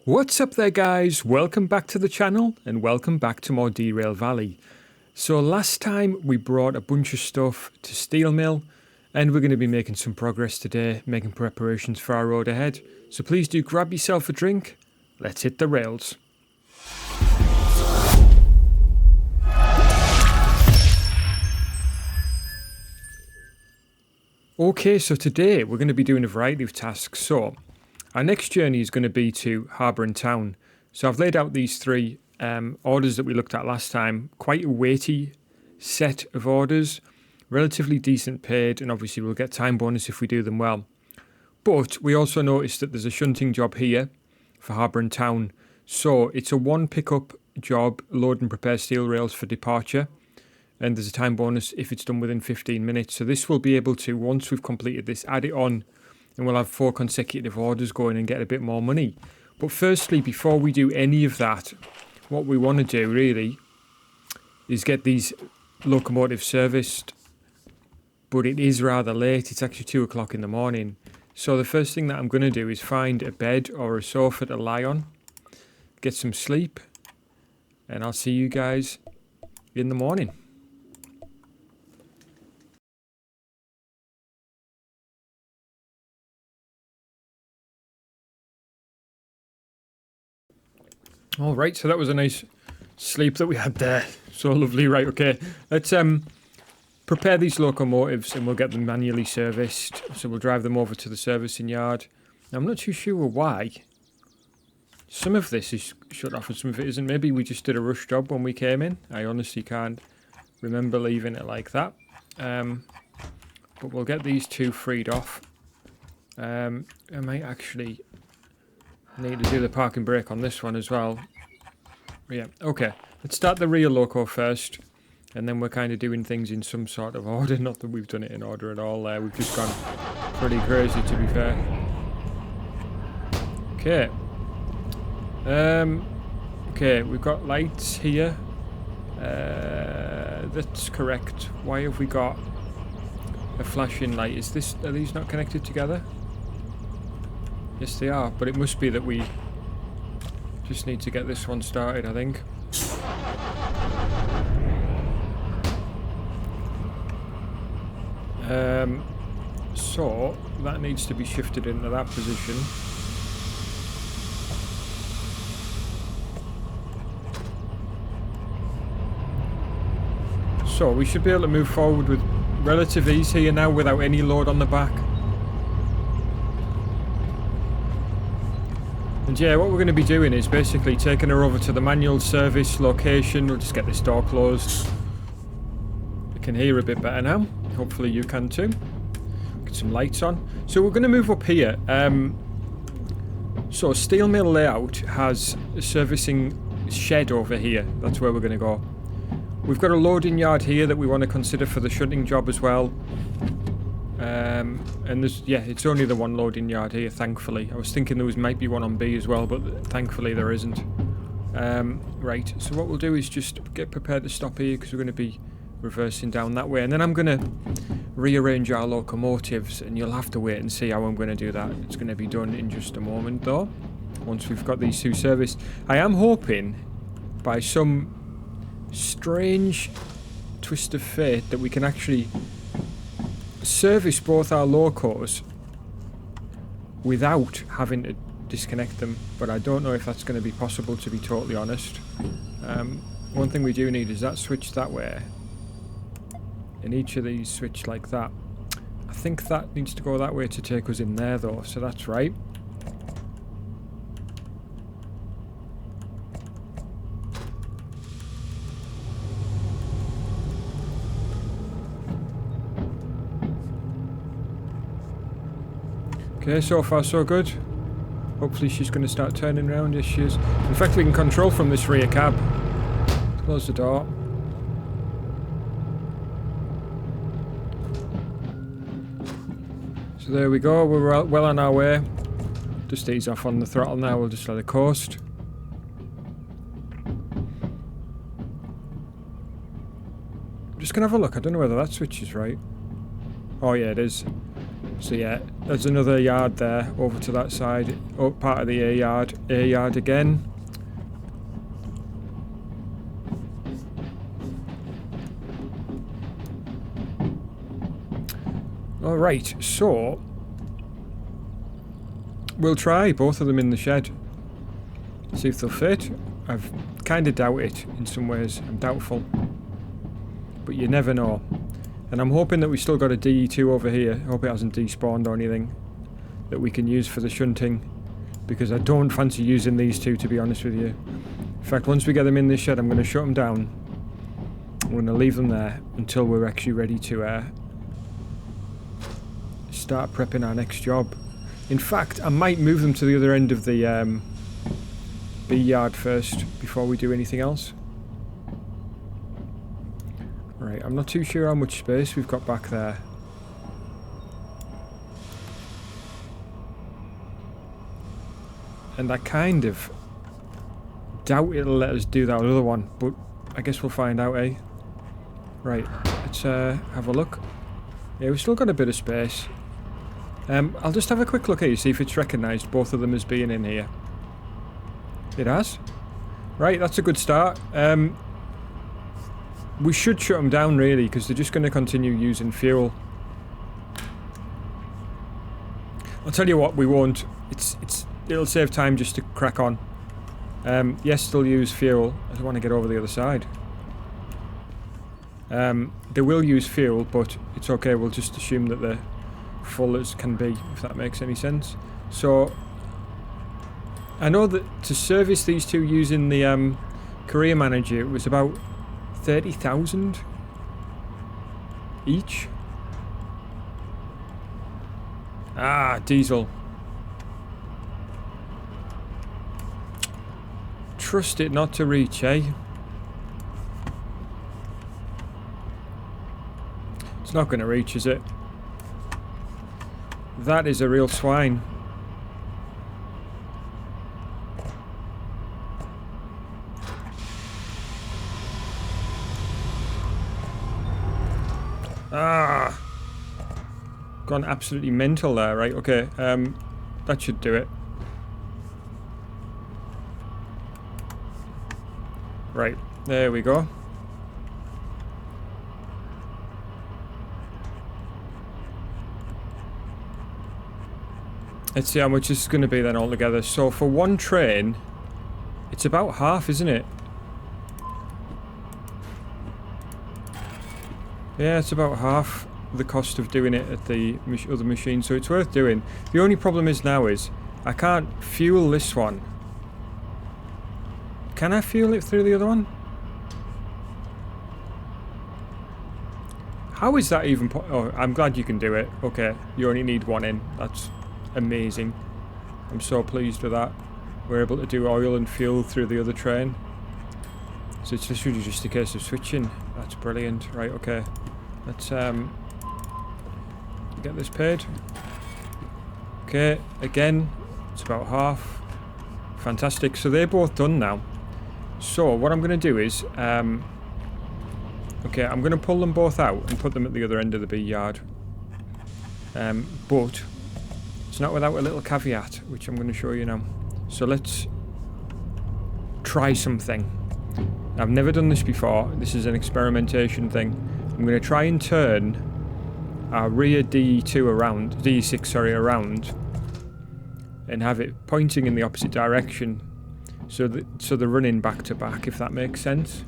What's up there guys, welcome back to the channel and welcome back to more Derail Valley. So last time we brought a bunch of stuff to Steel Mill and we're going to be making some progress today, making preparations for our road ahead. So please do grab yourself a drink, let's hit the rails. Okay, so today we're going to be doing a variety of tasks. So our next journey is going to be to Harbour and Town. So I've laid out these three orders that we looked at last time. Quite a weighty set of orders, relatively decent paid, and obviously we'll get time bonus if we do them well. But we also noticed that there's a shunting job here for Harbour and Town. So it's a one pickup job, load and prepare steel rails for departure. And there's a time bonus if it's done within 15 minutes. So this will be able to, once we've completed this, add it on and we'll have 4 consecutive orders going and get a bit more money. But firstly, before we do any of that, what we want to do really is get these locomotives serviced. But it is rather late. It's actually 2 o'clock in the morning. So the first thing that I'm going to do is find a bed or a sofa to lie on, get some sleep, and I'll see you guys in the morning. All right, so that was a nice sleep that we had there. So lovely. Right, okay. Let's prepare these locomotives and we'll get them manually serviced. So we'll drive them over to the servicing yard. Now, I'm not too sure why. Some of this is shut off and some of it isn't. Maybe we just did a rush job when we came in. I honestly can't remember leaving it like that. But we'll get these two freed off. I might actually need to do the parking brake on this one as well. Yeah, okay. Let's start the rear loco first. And then we're kind of doing things in some sort of order. Not that we've done it in order at all there. We've just gone pretty crazy, to be fair. Okay. Okay, we've got lights here. That's correct. Why have we got a flashing light? Are these not connected together? Yes, they are, but it must be that we just need to get this one started, I think. So that needs to be shifted into that position. So we should be able to move forward with relative ease here now without any load on the back. And yeah, what we're going to be doing is basically taking her over to the manual service location. We'll just get this door closed. I can hear a bit better now. Hopefully you can too. Get some lights on. So we're going to move up here. So Steel Mill layout has a servicing shed over here. That's where we're going to go. We've got a loading yard here that we want to consider for the shunting job as well. And there's, yeah, it's only the one loading yard here, thankfully. I was thinking there might be one on B as well, but thankfully there isn't. Right, so what we'll do is just get prepared to stop here because we're going to be reversing down that way. And then I'm going to rearrange our locomotives, and you'll have to wait and see how I'm going to do that. It's going to be done in just a moment, though, once we've got these two serviced. I am hoping, by some strange twist of fate, that we can actually service both our locos without having to disconnect them, but I don't know if that's going to be possible, to be totally honest. One thing we do need is that switch that way, and each of these switch like that. I think that needs to go that way to take us in there though, so that's right. Okay, so far so good. Hopefully she's going to start turning around. Yes, she is. In fact, we can control from this rear cab. Close the door. So there we go. We're well on our way. Just ease off on the throttle now. We'll just let it coast. I'm just going to have a look. I don't know whether that switch is right. Oh yeah, it is. So yeah, there's another yard there over to that side. Oh, part of the A yard. A yard again. Alright, so we'll try both of them in the shed. See if they'll fit. I've kind of doubt it in some ways. I'm doubtful. But you never know. And I'm hoping that we still got a DE2 over here. I hope it hasn't despawned or anything that we can use for the shunting. Because I don't fancy using these two, to be honest with you. In fact, once we get them in this shed, I'm going to shut them down. I'm going to leave them there until we're actually ready to start prepping our next job. In fact, I might move them to the other end of the B yard first before we do anything else. Right, I'm not too sure how much space we've got back there. And I kind of doubt it'll let us do that other one, but I guess we'll find out, eh? Right, let's have a look. Yeah, we've still got a bit of space. I'll just have a quick look at you, see if it's recognised both of them as being in here. It has. Right, that's a good start. We should shut them down, really, because they're just going to continue using fuel. I'll tell you what, we won't. It'll save time just to crack on. Yes, they'll use fuel. I don't want to get over the other side. They will use fuel, but it's okay. We'll just assume that they're full as can be, if that makes any sense. So, I know that to service these two using the career manager, it was about 30,000 each. Ah, diesel. Trust it not to reach, eh? It's not going to reach, is it? That is a real swine. Ah! Gone absolutely mental there, right? Okay, that should do it. Right, there we go. Let's see how much this is going to be then altogether. So for one train, it's about half, isn't it? Yeah, it's about half the cost of doing it at the other machine, so it's worth doing. The only problem is now is I can't fuel this one. Can I fuel it through the other one? How is that even oh, I'm glad you can do it. Okay, you only need one in. That's amazing. I'm so pleased with that. We're able to do oil and fuel through the other train. So it's literally just a case of switching. That's brilliant. Right, okay. Let's get this paid. Okay, again, it's about half. Fantastic. So they're both done now. So what I'm going to do is, okay, I'm going to pull them both out and put them at the other end of the B yard. But it's not without a little caveat, which I'm going to show you now. So let's try something. I've never done this before. This is an experimentation thing. I'm going to try and turn our rear DE2 around, DE6, sorry, around, and have it pointing in the opposite direction. So they're running back to back, if that makes sense.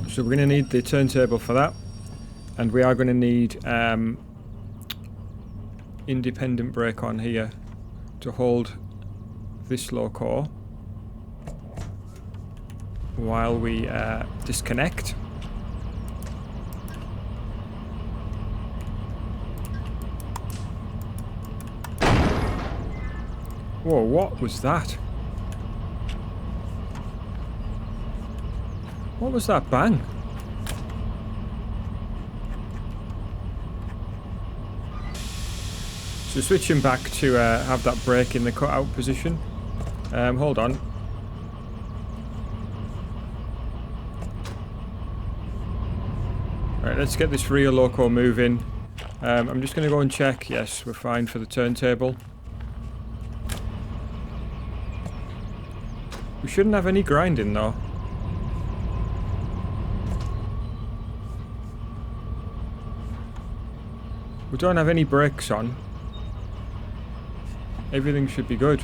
So we're going to need the turntable for that, and we are going to need independent brake on here to hold this loco while we disconnect. Whoa, what was that? What was that bang? So switching back to have that brake in the cutout position. Hold on. Right, let's get this rear loco moving. I'm just going to go and check. Yes, we're fine for the turntable. We shouldn't have any grinding though. We don't have any brakes on. Everything should be good.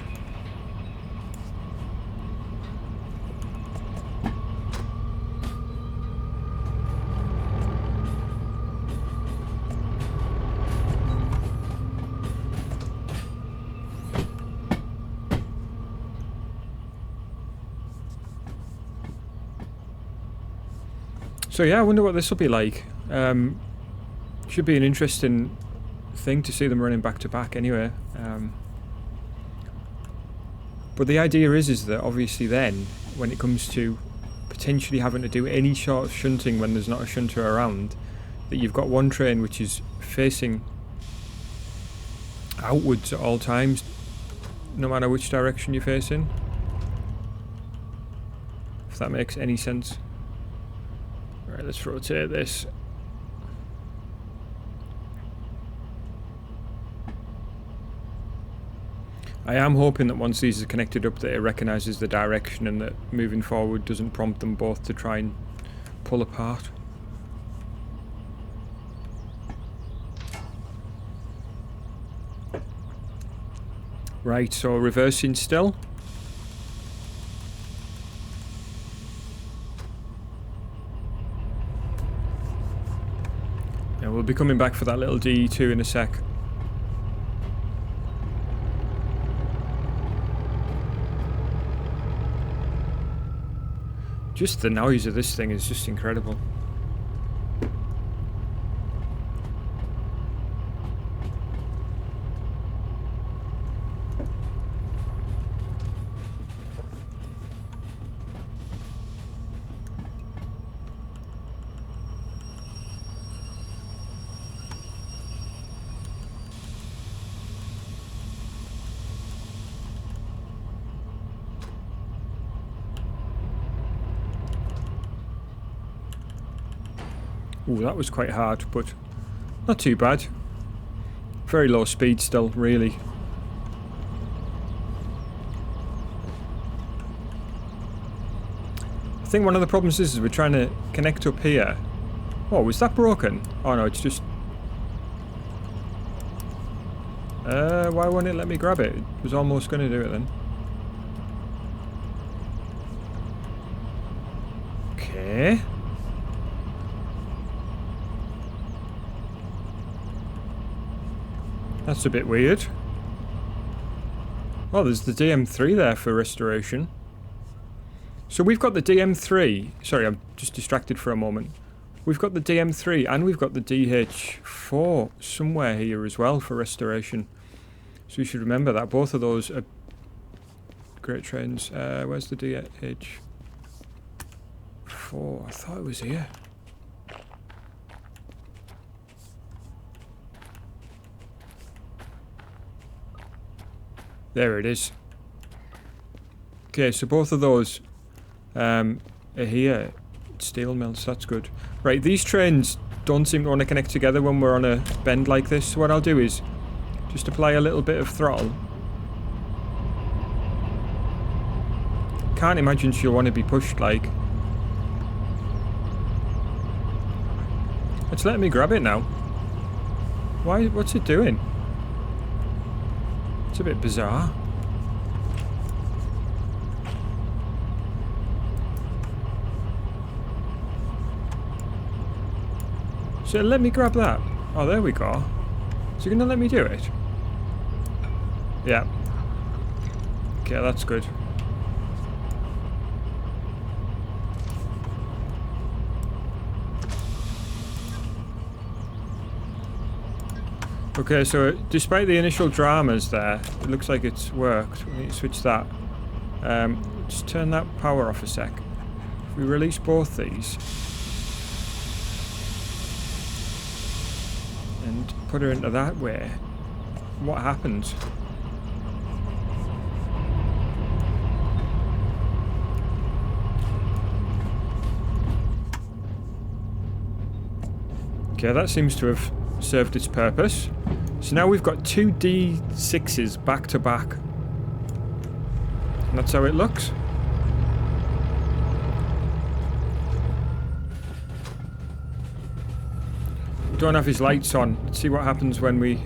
So yeah, I wonder what this will be like. Should be an interesting thing to see them running back to back anyway. But the idea is that obviously then, when it comes to potentially having to do any sort of shunting when there's not a shunter around, that you've got one train which is facing outwards at all times, no matter which direction you're facing. If that makes any sense. Right, let's rotate this. I am hoping that once these are connected up that it recognises the direction and that moving forward doesn't prompt them both to try and pull apart. Right, so reversing still. And we'll be coming back for that little DE2 in a sec. Just the noise of this thing is just incredible. Ooh, that was quite hard, but not too bad. Very low speed still, really. I think one of the problems is we're trying to connect up here. Oh, was that broken? Oh no, it's just... why won't it let me grab it? It was almost going to do it then. Okay. That's a bit weird. Oh, there's the DM3 there for restoration. So we've got the DM3. Sorry, I'm just distracted for a moment. We've got the DM3 and we've got the DH4 somewhere here as well for restoration. So you should remember that. Both of those are great trains. Where's the DH4? I thought it was here. There it is. Okay, so both of those are here. Steel mills, that's good. Right, these trains don't seem to want to connect together when we're on a bend like this. So what I'll do is just apply a little bit of throttle. Can't imagine she'll want to be pushed like. It's letting me grab it now. Why? What's it doing? It's a bit bizarre. So let me grab that. Oh, there we go. Is it going to let me do it? Yeah. Okay, that's good. Okay, so despite the initial dramas there, it looks like it's worked. We need to switch that. Just turn that power off a sec. If we release both these and put her into that way, what happens? Okay, that seems to have served its purpose. So now we've got 2 DE6s back to back. And that's how it looks. We don't have his lights on. Let's see what happens when we...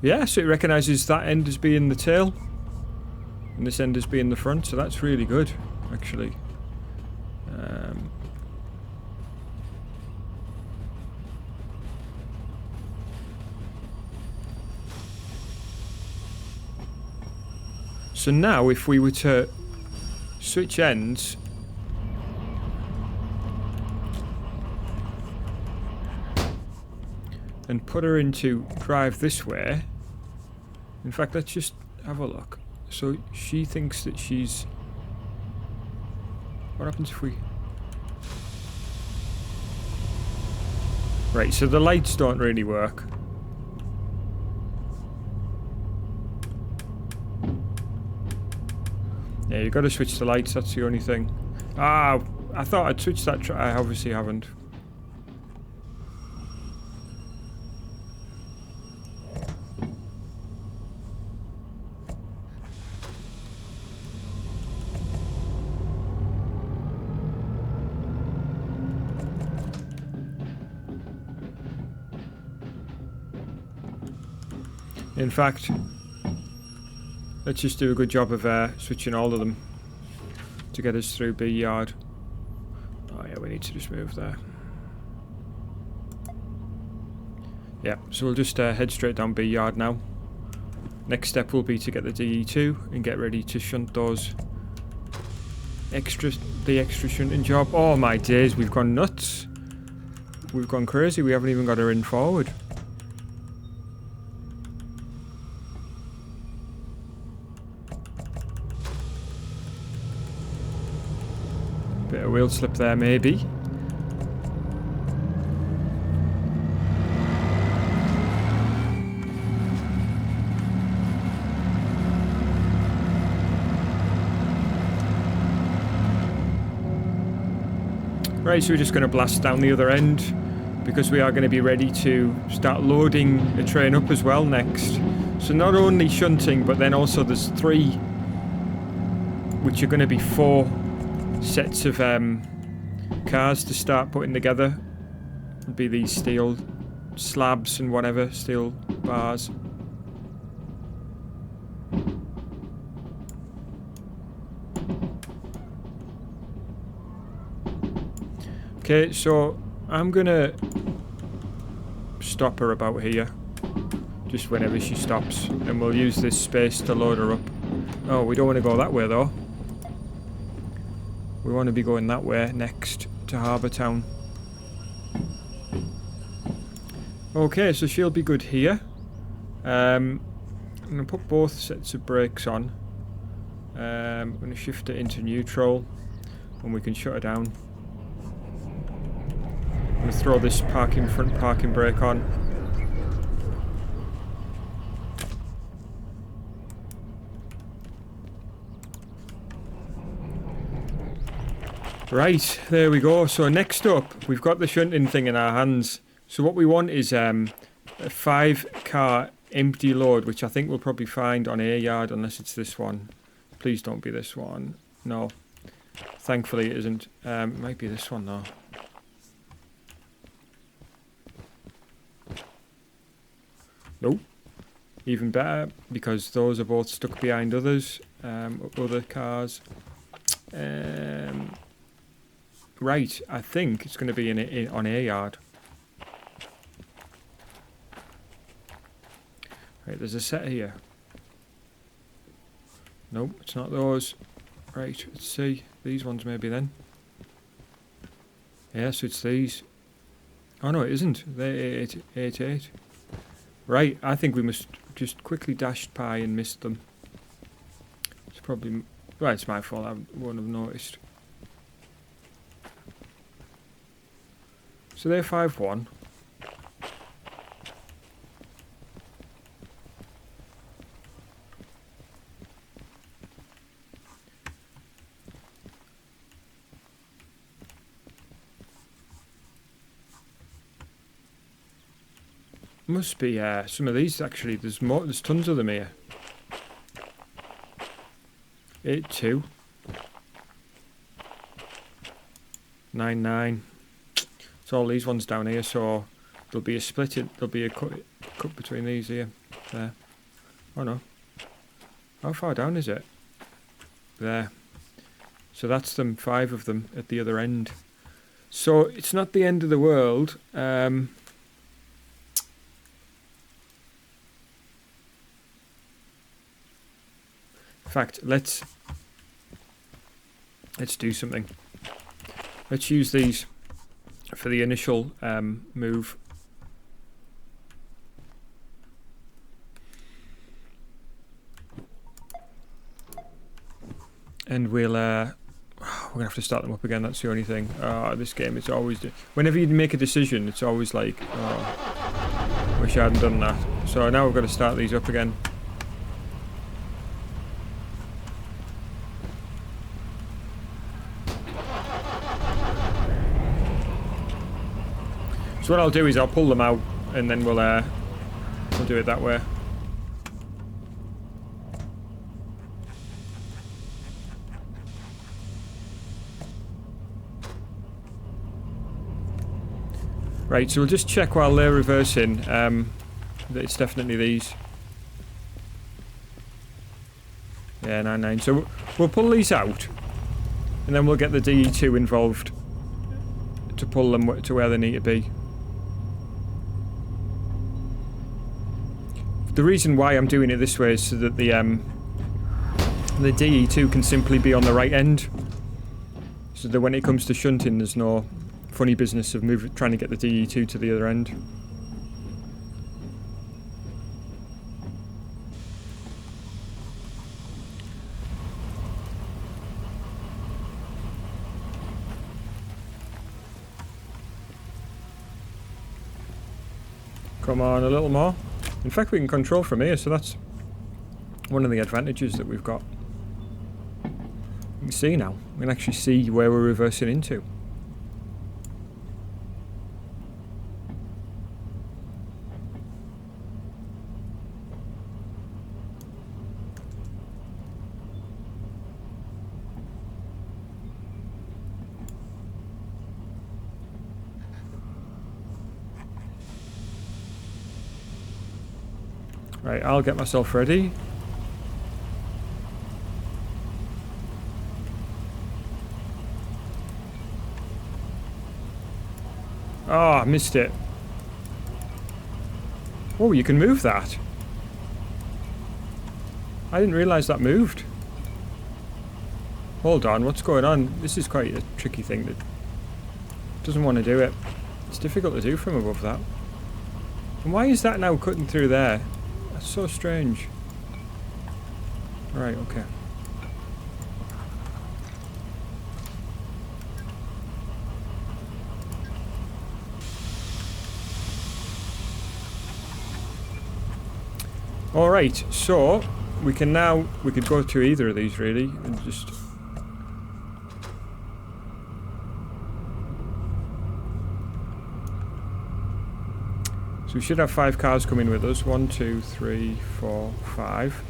Yeah, so it recognises that end as being the tail. And this end as being the front, so that's really good, actually. So now, if we were to switch ends... and put her into drive this way... In fact, let's just have a look. So she thinks that she's... What happens if we... Right, so the lights don't really work. Yeah, you've got to switch the lights, that's the only thing. Ah, I thought I'd switch that... I obviously haven't. In fact, let's just do a good job of switching all of them to get us through B yard. Oh yeah, we need to just move there. Yeah, so we'll just head straight down B yard now. Next step will be to get the DE2 and get ready to shunt those the extra shunting job. Oh my days, we've gone nuts. We've gone crazy, we haven't even got her in forward. Bit of wheel slip there, maybe. Right, so we're just going to blast down the other end because we are going to be ready to start loading the train up as well next. So not only shunting, but then also there's 3, which are going to be 4 sets of cars to start putting together. It'll be these steel slabs and whatever, steel bars. Okay, so I'm gonna stop her about here, just whenever she stops, and we'll use this space to load her up. Oh, we don't want to go that way though. We want to be going that way next to Harbour Town. Okay, so she'll be good here. I'm going to put both sets of brakes on. I'm going to shift it into neutral and we can shut her down. I'm going to throw this front parking brake on. Right, there we go. So next up, we've got the shunting thing in our hands. So what we want is a 5-car empty load, which I think we'll probably find on A yard, unless it's this one. Please don't be this one. No. Thankfully it isn't. It might be this one though. Nope. Even better, because those are both stuck behind others, other cars. Right, I think it's going to be on A yard. Right, there's a set here. Nope, it's not those. Right, let's see. These ones maybe then. Yes, it's these. Oh no, it isn't. They're 888. Right, I think we must just quickly dash by and missed them. It's probably... Right, it's my fault. I wouldn't have noticed. So they're 5-1. Must be some of these actually. There's more. There's tons of them here. 82. 99. It's all these ones down here, so there'll be a split. There'll be a cut between these here. There. Oh no. How far down is it? There. So that's them, 5 of them at the other end. So it's not the end of the world. In fact, let's do something. Let's use these for the initial move. And we're gonna have to start them up again. That's the only thing. This game, it's always whenever you make a decision, it's always like, oh, wish I hadn't done that. So now we've got to start these up again. So what I'll do is I'll pull them out, and then we'll do it that way. Right, so we'll just check while they're reversing that it's definitely these. Yeah, 99. So we'll pull these out, and then we'll get the DE2 involved to pull them to where they need to be. The reason why I'm doing it this way is so that the DE2 can simply be on the right end, so that when it comes to shunting, there's no funny business of trying to get the DE2 to the other end. Come on, a little more. In fact, we can control from here, so that's one of the advantages that we've got. You can see now. We can actually see where we're reversing into. Right, I'll get myself ready. Oh, I missed it. Oh, you can move that. I didn't realise that moved. Hold on, what's going on? This is quite a tricky thing that doesn't want to do it. It's difficult to do from above that. And why is that now cutting through there? That's so strange. Right, okay. Alright, so we could go to either of these really and just so we should have 5 cars coming with us. 1, 2, 3, 4, 5.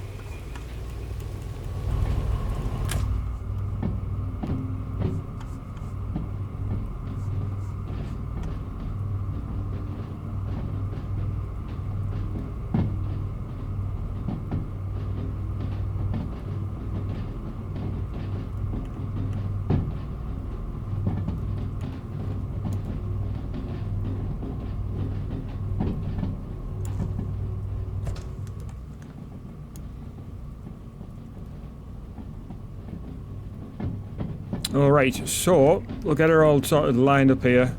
Alright, so we'll get her all sort of lined up here.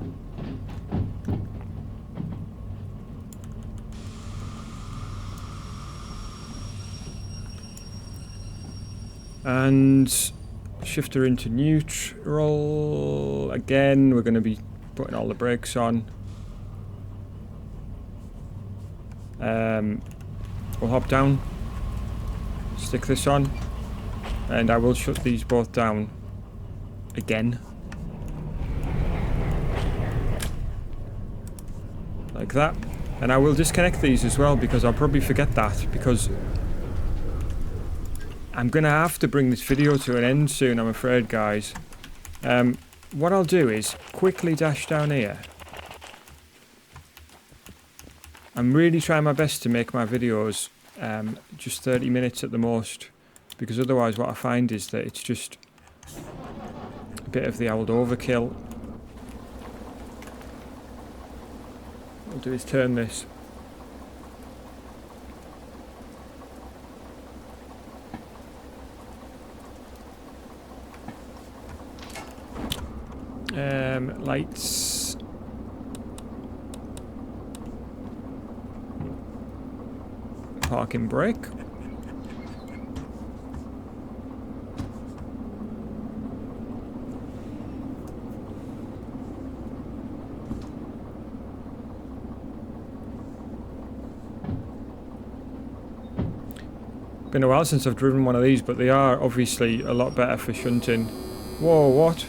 And shift her into neutral. Again, we're going to be putting all the brakes on. We'll hop down. Stick this on. And I will shut these both down. Again. Like that. And I will disconnect these as well, because I'll probably forget that, because I'm going to have to bring this video to an end soon, I'm afraid, guys. What I'll do is quickly dash down here. I'm really trying my best to make my videos just 30 minutes at the most, because otherwise what I find is that it's just a bit of the old overkill. What I'll do is turn this. Lights. Parking brake. Been a while since I've driven one of these, but they are obviously a lot better for shunting. Whoa, what?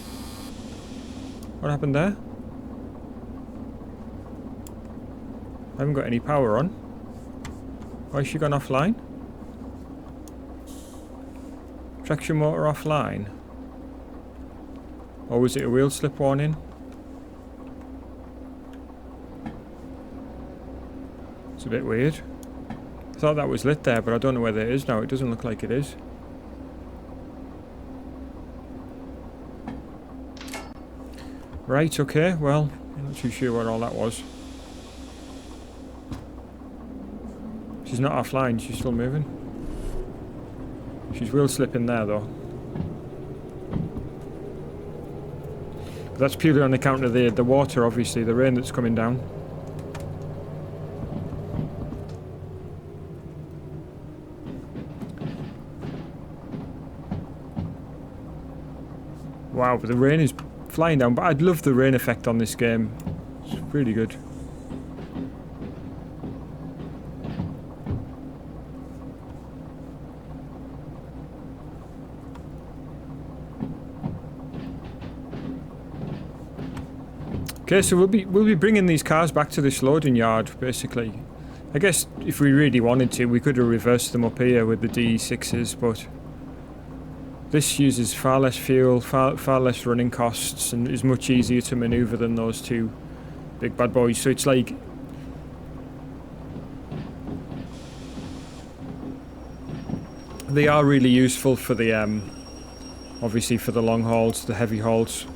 What happened there? I haven't got any power on. Why has she gone offline? Traction motor offline? Or was it a wheel slip warning? It's a bit weird. I thought that was lit there, but I don't know whether it is now. It doesn't look like it is. Right, okay, well, I'm not too sure what all that was. She's not offline, she's still moving. She's wheel slipping there though. But that's purely on account of the water, obviously, the rain that's coming down. Wow, but the rain is flying down, but I'd love the rain effect on this game. It's really good. Okay, so we'll be bringing these cars back to this loading yard, basically. I guess if we really wanted to, we could have reversed them up here with the DE6s, but this uses far less fuel, far less running costs, and is much easier to manoeuvre than those two big bad boys. So it's like, they are really useful for the obviously for the long hauls, the heavy hauls.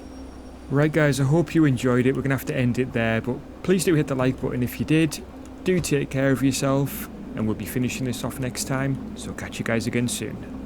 Right guys, I hope you enjoyed it. We're gonna have to end it there, but please do hit the like button if you did. Do take care of yourself, and we'll be finishing this off next time, so catch you guys again soon.